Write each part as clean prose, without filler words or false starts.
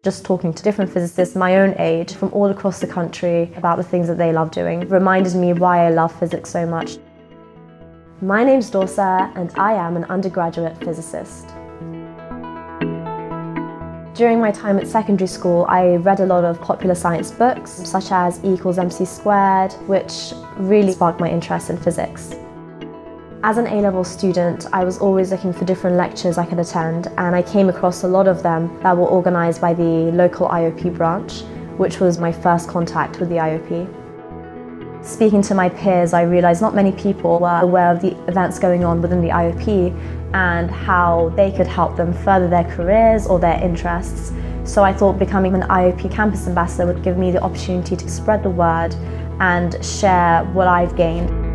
Just talking to different physicists my own age from all across the country about the things that they love doing reminded me why I love physics so much. My name's Dorsa and I am an undergraduate physicist. During my time at secondary school, I read a lot of popular science books, such as E=mc², which really sparked my interest in physics. As an A-level student, I was always looking for different lectures I could attend, and I came across a lot of them that were organised by the local IOP branch, which was my first contact with the IOP. Speaking to my peers, I realised not many people were aware of the events going on within the IOP and how they could help them further their careers or their interests. So I thought becoming an IOP campus ambassador would give me the opportunity to spread the word and share what I've gained.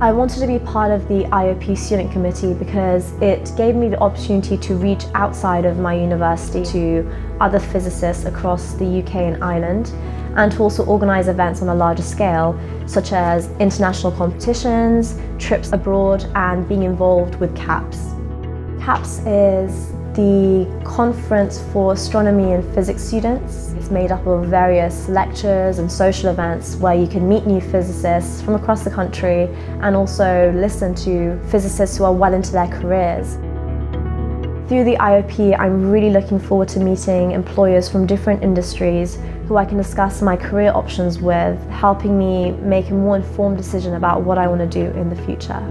I wanted to be part of the IOP student committee because it gave me the opportunity to reach outside of my university to other physicists across the UK and Ireland, and to also organise events on a larger scale, such as international competitions, trips abroad, and being involved with CAPS. CAPS is the Conference for Astronomy and Physics Students. It's made up of various lectures and social events where you can meet new physicists from across the country and also listen to physicists who are well into their careers. Through the IOP, I'm really looking forward to meeting employers from different industries who I can discuss my career options with, helping me make a more informed decision about what I want to do in the future.